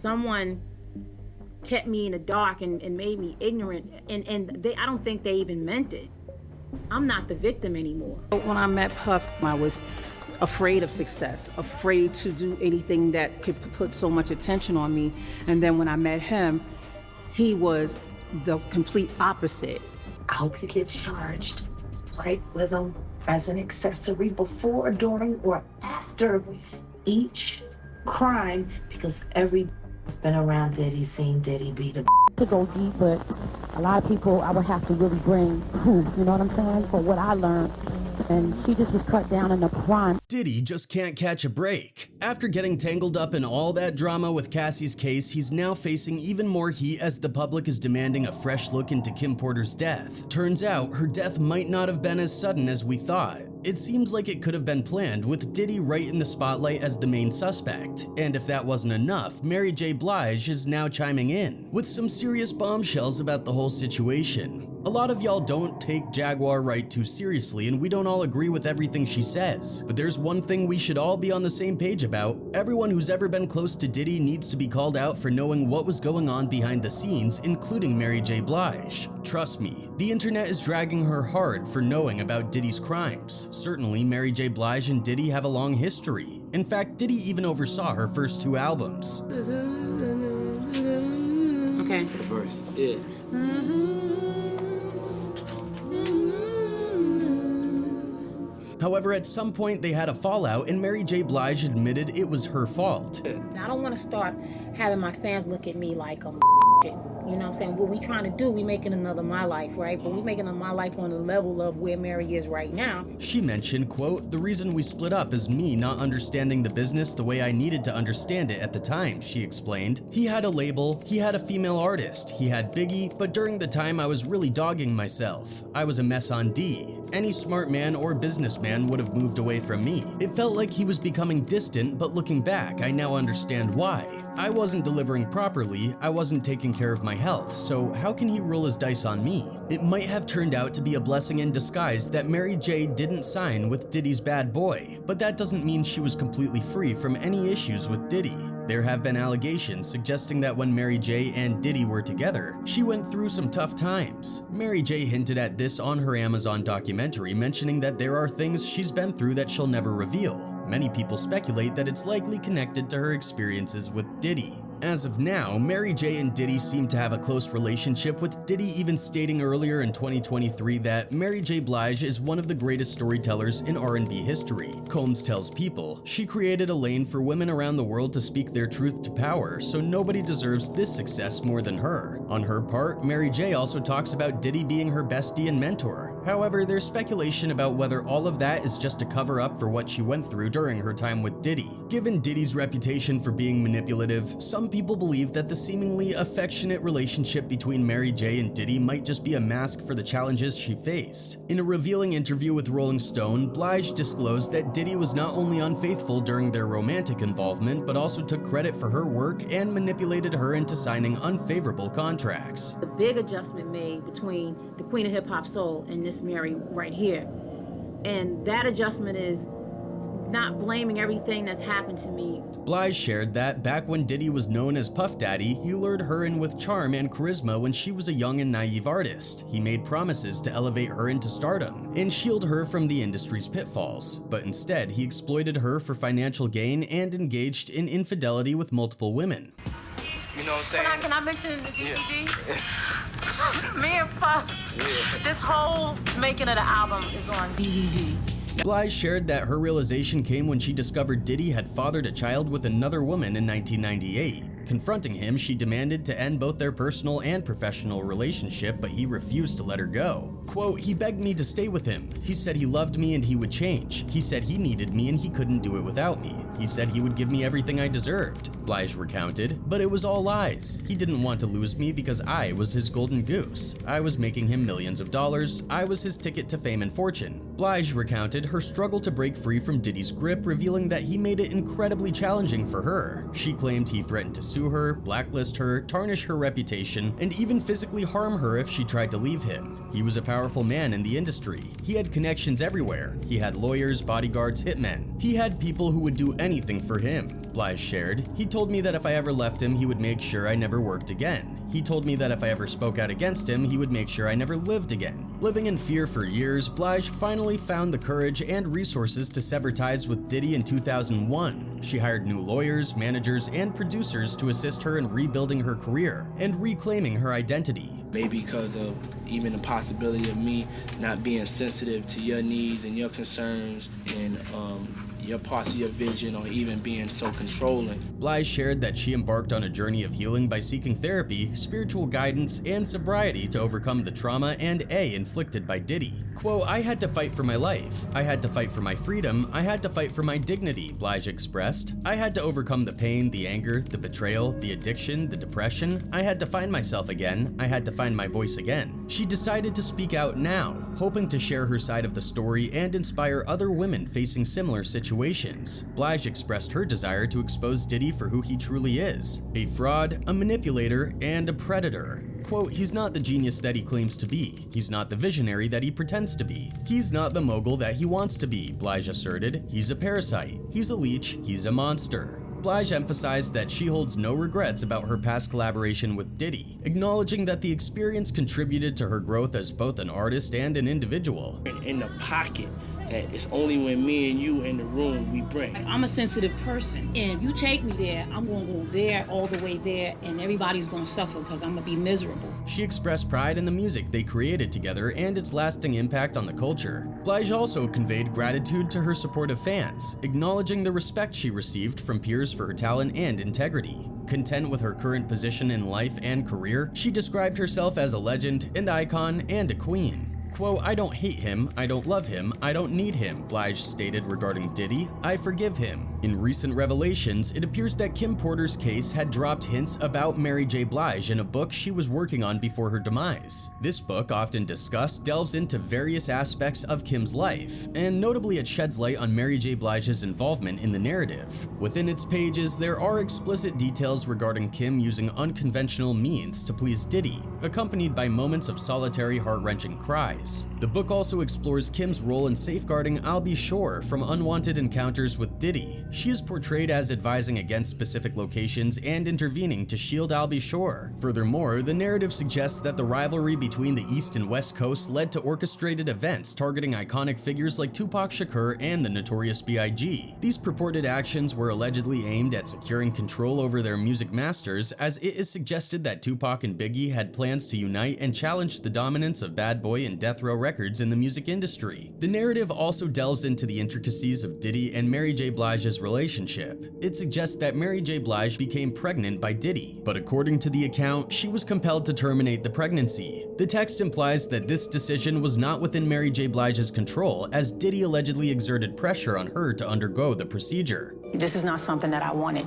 someone kept me in the dark and made me ignorant, and I don't think they even meant it. I'm not the victim anymore. When I met Puff, I was afraid of success, afraid to do anything that could put so much attention on me. And then when I met him, he was the complete opposite. I hope you get charged right with him as an accessory before, during, or after each crime, because everybody's been around Diddy, seen Diddy be the to go deep, but a lot of people I would have to really bring proof, you know what I'm saying, for what I learned. And she just was cut down in the prime. Diddy just can't catch a break. After getting tangled up in all that drama with Cassie's case, he's now facing even more heat as the public is demanding a fresh look into Kim Porter's death. Turns out, her death might not have been as sudden as we thought. It seems like it could have been planned, with Diddy right in the spotlight as the main suspect. And if that wasn't enough, Mary J. Blige is now chiming in with some serious bombshells about the whole situation. A lot of y'all don't take Jaguar Wright too seriously, and we don't all agree with everything she says. But there's one thing we should all be on the same page about. Everyone who's ever been close to Diddy needs to be called out for knowing what was going on behind the scenes, including Mary J. Blige. Trust me, the internet is dragging her hard for knowing about Diddy's crimes. Certainly, Mary J. Blige and Diddy have a long history. In fact, Diddy even oversaw her first 2 albums. Okay. For the verse. Yeah. However, at some point they had a fallout and Mary J. Blige admitted it was her fault. I don't want to start having my fans look at me like I'm you know what I'm saying? What we trying to do, we making another My Life, right? But we making a My Life on the level of where Mary is right now. She mentioned, quote, "The reason we split up is me not understanding the business the way I needed to understand it at the time," she explained. He had a label, he had a female artist, he had Biggie, but during the time I was really dogging myself. I was a mess on D. Any smart man or businessman would have moved away from me. It felt like he was becoming distant, but looking back, I now understand why. I wasn't delivering properly, I wasn't taking care of my health, so how can he roll his dice on me? It might have turned out to be a blessing in disguise that Mary J didn't sign with Diddy's bad boy, but that doesn't mean she was completely free from any issues with Diddy. There have been allegations suggesting that when Mary J and Diddy were together, she went through some tough times. Mary J hinted at this on her Amazon documentary, mentioning that there are things she's been through that she'll never reveal. Many people speculate that it's likely connected to her experiences with Diddy. As of now, Mary J and Diddy seem to have a close relationship, with Diddy even stating earlier in 2023 that Mary J. Blige is one of the greatest storytellers in R&B history. Combs tells People, "She created a lane for women around the world to speak their truth to power, so nobody deserves this success more than her." On her part, Mary J also talks about Diddy being her bestie and mentor. However, there's speculation about whether all of that is just a cover-up for what she went through during her time with Diddy. Given Diddy's reputation for being manipulative, some people believe that the seemingly affectionate relationship between Mary J and Diddy might just be a mask for the challenges she faced. In a revealing interview with Rolling Stone, Blige disclosed that Diddy was not only unfaithful during their romantic involvement, but also took credit for her work and manipulated her into signing unfavorable contracts. The big adjustment made between the Queen of Hip Hop Soul and this Mary right here. And that adjustment is not blaming everything that's happened to me. Blige shared that back when Diddy was known as Puff Daddy, he lured her in with charm and charisma when she was a young and naive artist. He made promises to elevate her into stardom and shield her from the industry's pitfalls, but instead he exploited her for financial gain and engaged in infidelity with multiple women. You know what I'm saying? Can I mention the DVD? Me and Puff, this whole making of the album is on DVD. Blige shared that her realization came when she discovered Diddy had fathered a child with another woman in 1998. Confronting him, she demanded to end both their personal and professional relationship, but he refused to let her go. Quote, "He begged me to stay with him. He said he loved me and he would change. He said he needed me and he couldn't do it without me. He said he would give me everything I deserved," Blige recounted, "but it was all lies. He didn't want to lose me because I was his golden goose. I was making him millions of dollars. I was his ticket to fame and fortune." Blige recounted her struggle to break free from Diddy's grip, revealing that he made it incredibly challenging for her. She claimed he threatened to sue sue her, blacklist her, tarnish her reputation, and even physically harm her if she tried to leave him. He was a powerful man in the industry. He had connections everywhere. He had lawyers, bodyguards, hitmen. He had people who would do anything for him. Blige shared, "He told me that if I ever left him, he would make sure I never worked again. He told me that if I ever spoke out against him, he would make sure I never lived again." Living in fear for years, Blige finally found the courage and resources to sever ties with Diddy in 2001. She hired new lawyers, managers, and producers to assist her in rebuilding her career and reclaiming her identity. Maybe because of even the possibility of me not being sensitive to your needs and your concerns and your parts of your vision, or even being so controlling. Blige shared that she embarked on a journey of healing by seeking therapy, spiritual guidance, and sobriety to overcome the trauma and inflicted by Diddy. Quote, "I had to fight for my life. I had to fight for my freedom. I had to fight for my dignity," Blige expressed. "I had to overcome the pain, the anger, the betrayal, the addiction, the depression. I had to find myself again. I had to find my voice again." She decided to speak out now, hoping to share her side of the story and inspire other women facing similar situations. Blige expressed her desire to expose Diddy for who he truly is: a fraud, a manipulator, and a predator. Quote, "He's not the genius that he claims to be. He's not the visionary that he pretends to be. He's not the mogul that he wants to be," Blige asserted. "He's a parasite. He's a leech. He's a monster." Blige emphasized that she holds no regrets about her past collaboration with Diddy, acknowledging that the experience contributed to her growth as both an artist and an individual. In the pocket, that it's only when me and you in the room we bring. I'm a sensitive person, and if you take me there, I'm gonna go there, all the way there, and everybody's gonna suffer because I'm gonna be miserable. She expressed pride in the music they created together and its lasting impact on the culture. Blige also conveyed gratitude to her supportive fans, acknowledging the respect she received from peers for her talent and integrity. Content with her current position in life and career, she described herself as a legend, an icon, and a queen. Quote, "I don't hate him, I don't love him, I don't need him," Blige stated regarding Diddy. "I forgive him." In recent revelations, it appears that Kim Porter's case had dropped hints about Mary J. Blige in a book she was working on before her demise. This book, often discussed, delves into various aspects of Kim's life, and notably it sheds light on Mary J. Blige's involvement in the narrative. Within its pages, there are explicit details regarding Kim using unconventional means to please Diddy, accompanied by moments of solitary, heart-wrenching cries. The book also explores Kim's role in safeguarding I'll Be Sure from unwanted encounters with Diddy. She is portrayed as advising against specific locations and intervening to shield I'll Be Sure. Furthermore, the narrative suggests that the rivalry between the East and West Coast led to orchestrated events targeting iconic figures like Tupac Shakur and the Notorious B.I.G. These purported actions were allegedly aimed at securing control over their music masters, as it is suggested that Tupac and Biggie had plans to unite and challenge the dominance of Bad Boy and Death Row Records in the music industry. The narrative also delves into the intricacies of Diddy and Mary J. Blige's relationship. It suggests that Mary J. Blige became pregnant by Diddy, but according to the account, she was compelled to terminate the pregnancy. The text implies that this decision was not within Mary J. Blige's control, as Diddy allegedly exerted pressure on her to undergo the procedure. This is not something that I wanted.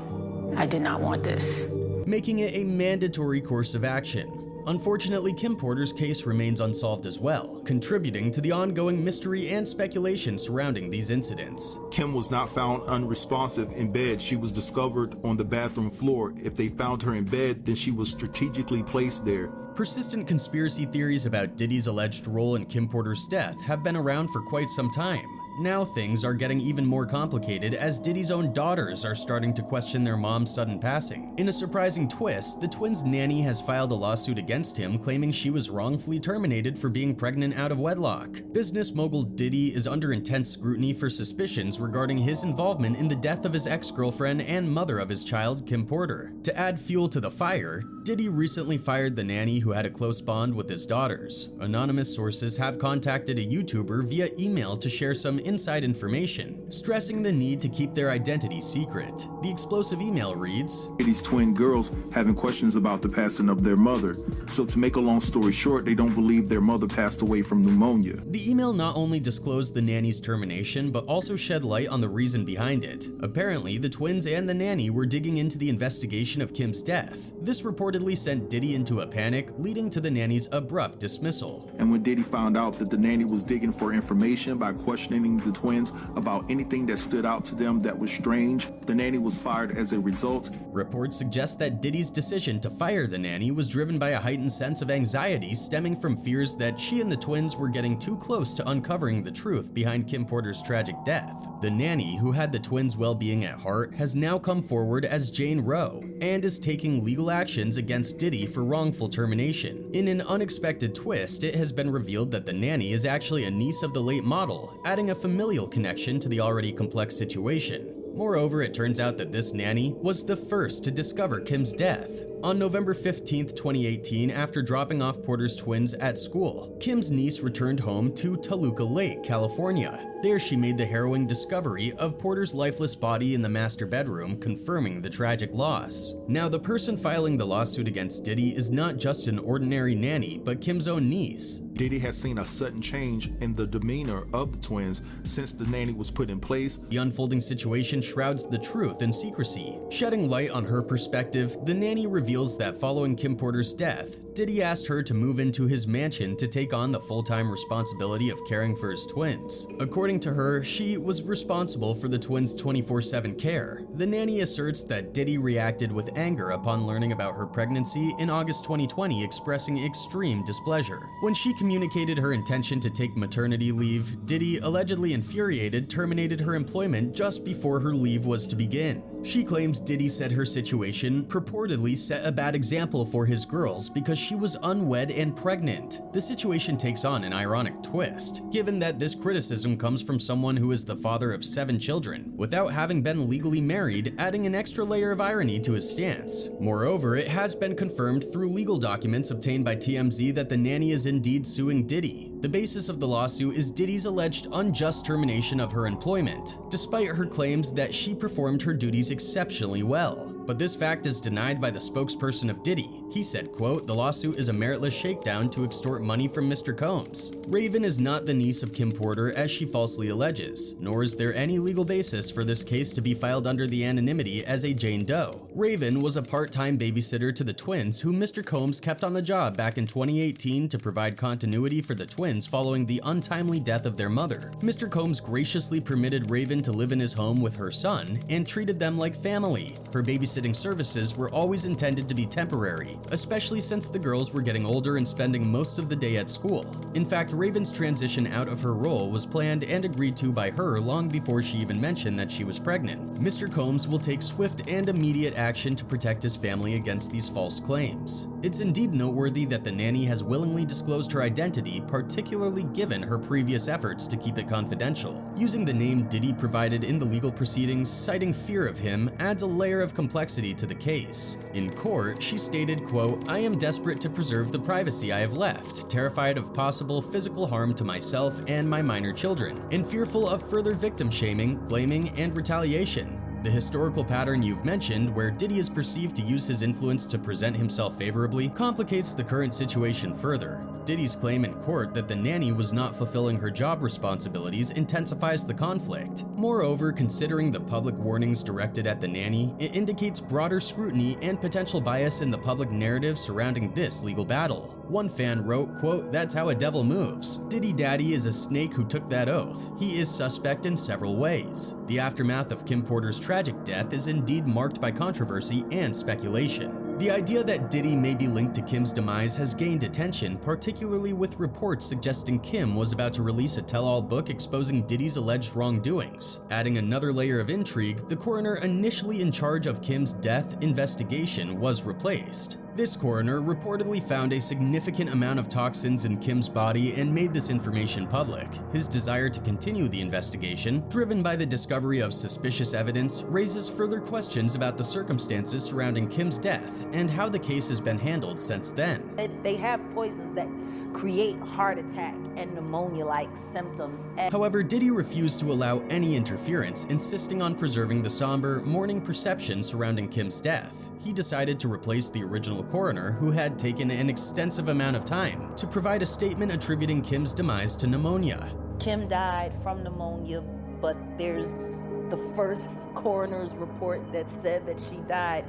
I did not want this. Making it a mandatory course of action. Unfortunately, Kim Porter's case remains unsolved as well, contributing to the ongoing mystery and speculation surrounding these incidents. Kim was not found unresponsive in bed. She was discovered on the bathroom floor. If they found her in bed, then she was strategically placed there. Persistent conspiracy theories about Diddy's alleged role in Kim Porter's death have been around for quite some time. Now things are getting even more complicated as Diddy's own daughters are starting to question their mom's sudden passing. In a surprising twist, the twins' nanny has filed a lawsuit against him, claiming she was wrongfully terminated for being pregnant out of wedlock. Business mogul Diddy is under intense scrutiny for suspicions regarding his involvement in the death of his ex-girlfriend and mother of his child, Kim Porter. To add fuel to the fire, Diddy recently fired the nanny who had a close bond with his daughters. Anonymous sources have contacted a YouTuber via email to share some inside information, stressing the need to keep their identity secret. The explosive email reads, These twin girls having questions about the passing of their mother. So to make a long story short, they don't believe their mother passed away from pneumonia. The email not only disclosed the nanny's termination, but also shed light on the reason behind it. Apparently, the twins and the nanny were digging into the investigation of Kim's death. This reportedly sent Diddy into a panic, leading to the nanny's abrupt dismissal. And when Diddy found out that the nanny was digging for information by questioning the twins about anything anything that stood out to them that was strange. The nanny was fired as a result. Reports suggest that Diddy's decision to fire the nanny was driven by a heightened sense of anxiety stemming from fears that she and the twins were getting too close to uncovering the truth behind Kim Porter's tragic death. The nanny, who had the twins' well-being at heart, has now come forward as Jane Roe and is taking legal actions against Diddy for wrongful termination. In an unexpected twist, it has been revealed that the nanny is actually a niece of the late model, adding a familial connection to the already complex situation. Moreover, it turns out that this nanny was the first to discover Kim's death. On November 15, 2018, after dropping off Porter's twins at school, Kim's niece returned home to Toluca Lake, California. There she made the harrowing discovery of Porter's lifeless body in the master bedroom, confirming the tragic loss. Now, the person filing the lawsuit against Diddy is not just an ordinary nanny, but Kim's own niece. Diddy has seen a sudden change in the demeanor of the twins since the nanny was put in place. The unfolding situation shrouds the truth in secrecy. Shedding light on her perspective, the nanny reveals that following Kim Porter's death, Diddy asked her to move into his mansion to take on the full-time responsibility of caring for his twins. According to her, she was responsible for the twins' 24/7 care. The nanny asserts that Diddy reacted with anger upon learning about her pregnancy in August 2020, expressing extreme displeasure. When she communicated her intention to take maternity leave, Diddy, allegedly infuriated, terminated her employment just before her leave was to begin. She claims Diddy said her situation purportedly set a bad example for his girls because she was unwed and pregnant. The situation takes on an ironic twist, given that this criticism comes from someone who is the father of 7 children, without having been legally married, adding an extra layer of irony to his stance. Moreover, it has been confirmed through legal documents obtained by TMZ that the nanny is indeed suing Diddy. The basis of the lawsuit is Diddy's alleged unjust termination of her employment, despite her claims that she performed her duties exceptionally well. But this fact is denied by the spokesperson of Diddy. He said, quote, "The lawsuit is a meritless shakedown to extort money from Mr. Combs. Raven is not the niece of Kim Porter as she falsely alleges, nor is there any legal basis for this case to be filed under the anonymity as a Jane Doe. Raven was a part-time babysitter to the twins who Mr. Combs kept on the job back in 2018 to provide continuity for the twins following the untimely death of their mother. Mr. Combs graciously permitted Raven to live in his home with her son and treated them like family. Her babysitting services were always intended to be temporary, especially since the girls were getting older and spending most of the day at school. In fact, Raven's transition out of her role was planned and agreed to by her long before she even mentioned that she was pregnant. Mr. Combs will take swift and immediate action to protect his family against these false claims. It's indeed noteworthy that the nanny has willingly disclosed her identity, particularly given her previous efforts to keep it confidential. Using the name Diddy provided in the legal proceedings, citing fear of him, adds a layer of complexity to the case. In court, she stated, quote, "I am desperate to preserve the privacy I have left, terrified of possible physical harm to myself and my minor children, and fearful of further victim shaming, blaming, and retaliation. The historical pattern you've mentioned, where Diddy is perceived to use his influence to present himself favorably, complicates the current situation further. Diddy's claim in court that the nanny was not fulfilling her job responsibilities intensifies the conflict. Moreover, considering the public warnings directed at the nanny, it indicates broader scrutiny and potential bias in the public narrative surrounding this legal battle. One fan wrote, quote, "That's how a devil moves. Diddy Daddy is a snake who took that oath. He is suspect in several ways." The aftermath of Kim Porter's tragic death is indeed marked by controversy and speculation. The idea that Diddy may be linked to Kim's demise has gained attention, particularly with reports suggesting Kim was about to release a tell-all book exposing Diddy's alleged wrongdoings. Adding another layer of intrigue, the coroner initially in charge of Kim's death investigation was replaced. This coroner reportedly found a significant amount of toxins in Kim's body and made this information public. His desire to continue the investigation, driven by the discovery of suspicious evidence, raises further questions about the circumstances surrounding Kim's death and how the case has been handled since then. They have poisons that create heart attack and pneumonia-like symptoms. However, Diddy refused to allow any interference, insisting on preserving the somber, mourning perception surrounding Kim's death. He decided to replace the original coroner, who had taken an extensive amount of time to provide a statement attributing Kim's demise to pneumonia. Kim died from pneumonia, but there's the first coroner's report that said that she died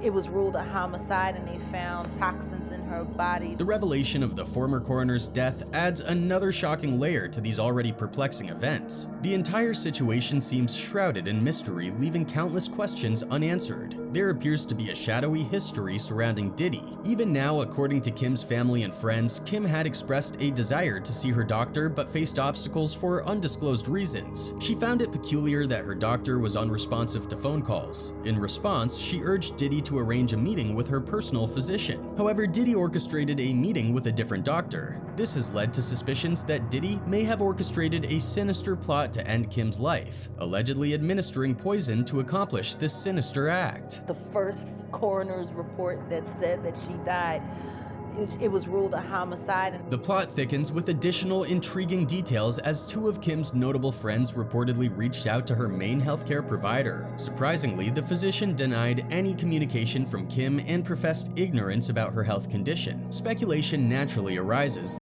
It was ruled a homicide, and they found toxins in her body. The revelation of the former coroner's death adds another shocking layer to these already perplexing events. The entire situation seems shrouded in mystery, leaving countless questions unanswered. There appears to be a shadowy history surrounding Diddy. Even now, according to Kim's family and friends, Kim had expressed a desire to see her doctor but faced obstacles for undisclosed reasons. She found it peculiar that her doctor was unresponsive to phone calls. In response, she urged Diddy to arrange a meeting with her personal physician. However, Diddy orchestrated a meeting with a different doctor. This has led to suspicions that Diddy may have orchestrated a sinister plot to end Kim's life, allegedly administering poison to accomplish this sinister act. The first coroner's report that said that she died, it was ruled a homicide. The plot thickens with additional intriguing details as two of Kim's notable friends reportedly reached out to her main healthcare provider. Surprisingly, the physician denied any communication from Kim and professed ignorance about her health condition. Speculation naturally arises,